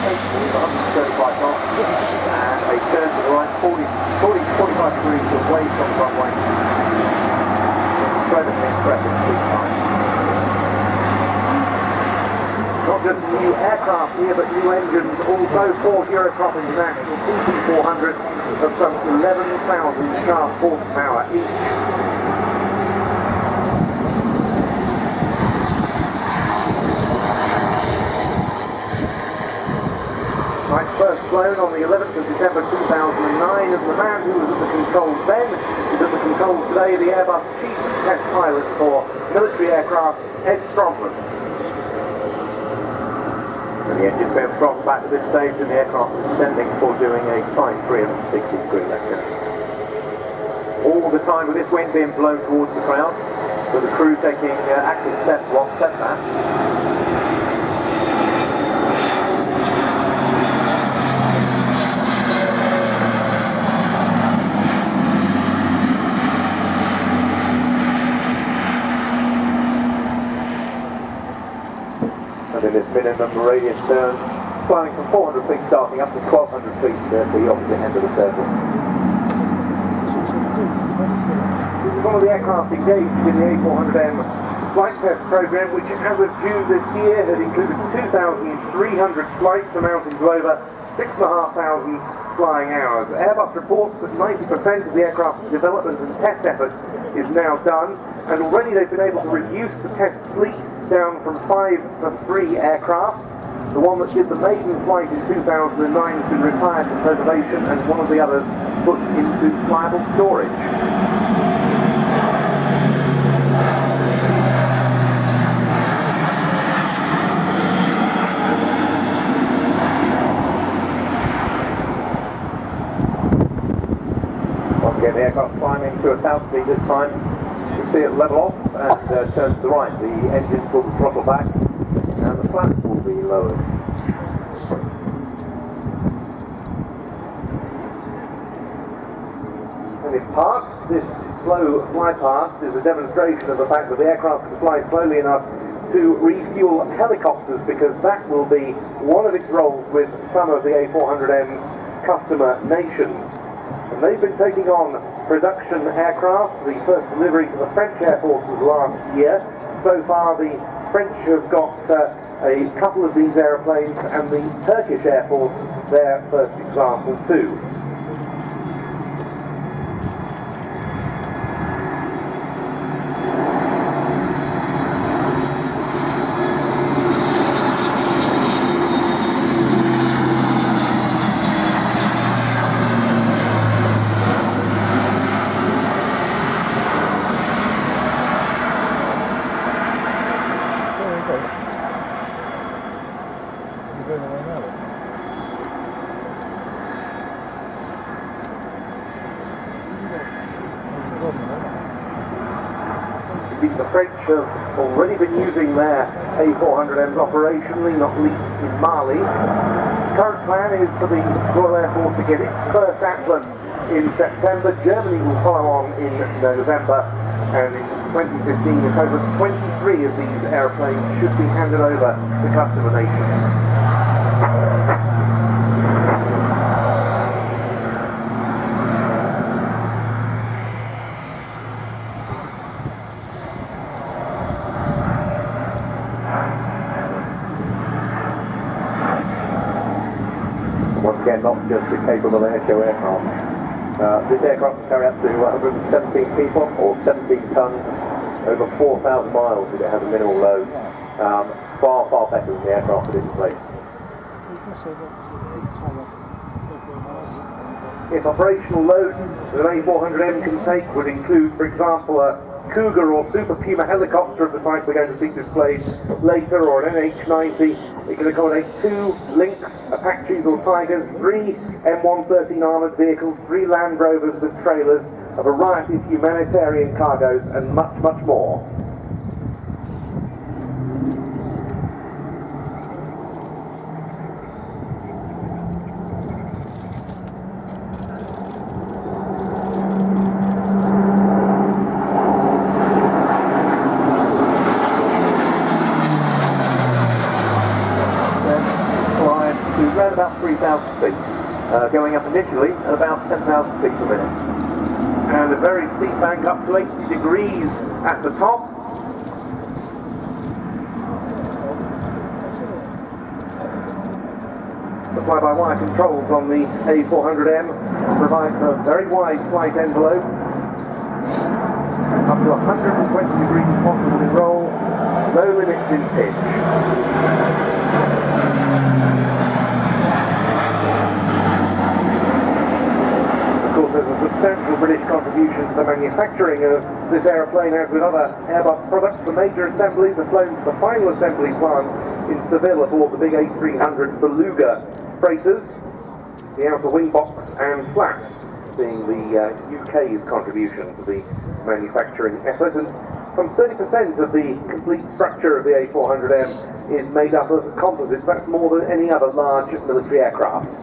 135 knots, and a turn to the right, 45 degrees away from the runway. Incredibly impressive speed time. Not just new aircraft here, but new engines also. 4 Eurocrop International TP400s of some 11,000 shaft horsepower each. First flown on the 11th of December 2009, and the man who was at the controls then is at the controls today, the Airbus Chief Test Pilot for military aircraft, Ed Strongman. And the engine's been throttled back to this stage, and the aircraft is descending for doing a tight 360-degree left turn. All the time with this wind being blown towards the ground, with the crew taking active steps to offset that. In this minimum radius turn, flying from 400 feet starting up to 1200 feet at the opposite end of the circle. This is one of the aircraft engaged in the A400M flight test program, which as of June this year had included 2,300 flights amounting to over 6,500 flying hours. Airbus reports that 90% of the aircraft's development and test effort is now done, and already they've been able to reduce the test fleet down from 5 to 3 aircraft. The one that did the maiden flight in 2009 has been retired for preservation, and one of the others put into flyable storage. Once again, the aircraft climbing to 1,000 feet this time. You can see it level off and turn to the right. The engine will throttle back and the flaps will be lowered. And if parked, this slow fly past is a demonstration of the fact that the aircraft can fly slowly enough to refuel helicopters, because that will be one of its roles with some of the A400M's customer nations. And they've been taking on production aircraft. The first delivery to the French Air Force was last year. So far the French have got a couple of these aeroplanes, and the Turkish Air Force their first example too. Indeed, the French have already been using their A400Ms operationally, not least in Mali. The current plan is for the Royal Air Force to get its first Atlas in September. Germany will follow on in November, and in 2015 a total of 23 of these airplanes should be handed over to customer nations. Once again, not just a capable airshow aircraft. This aircraft can carry up to 117 people, or 17 tons, over 4,000 miles if it has a minimal load. Far, far better than the aircraft that is in place. Its operational loads that an A400M can take would include, for example, a Cougar or Super Puma helicopter of the type we're going to see displayed later, or an NH-90. It can accommodate 2 Lynx, Apaches or Tigers, 3 M113 armoured vehicles, 3 Land Rovers with trailers, a variety of humanitarian cargoes, and much, much more. around about 3,000 feet, going up initially at about 10,000 feet per minute. And a very steep bank up to 80 degrees at the top. The fly-by-wire controls on the A400M provide for a very wide flight envelope, up to 120 degrees possible in roll, no limits in pitch. Of course, there's a substantial British contribution to the manufacturing of this aeroplane, as with other Airbus products. The major assemblies are flown to the final assembly plant in Seville aboard the big A300 Beluga freighters, the outer wing box and flaps being the UK's contribution to the manufacturing effort. And some 30% of the complete structure of the A400M is made up of composites. That's more than any other large military aircraft.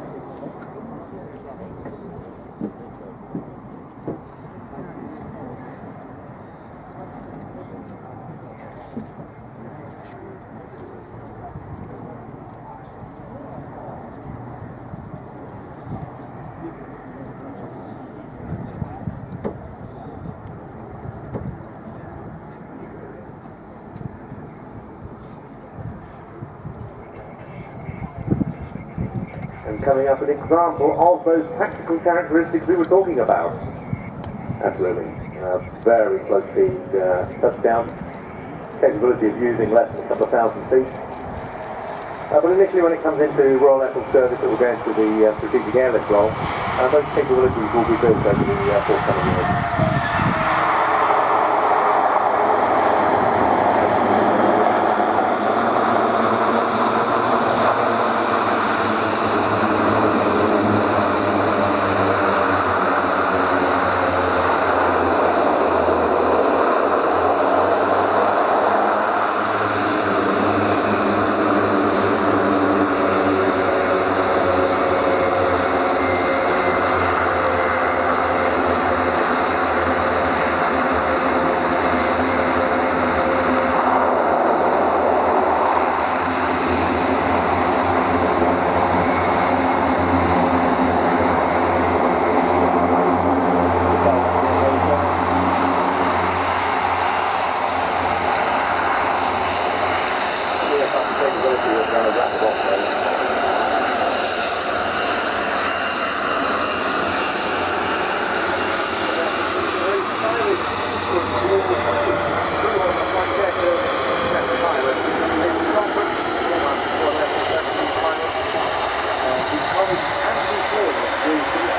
And coming up an example of those tactical characteristics we were talking about. Absolutely. Very slow speed touchdown. Capability of using less than a couple of thousand feet. But initially when it comes into Royal Air Force service, it will go into the strategic airlift role. Those capabilities will be built over the forthcoming years.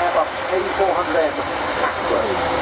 Airbus A400M Atlas.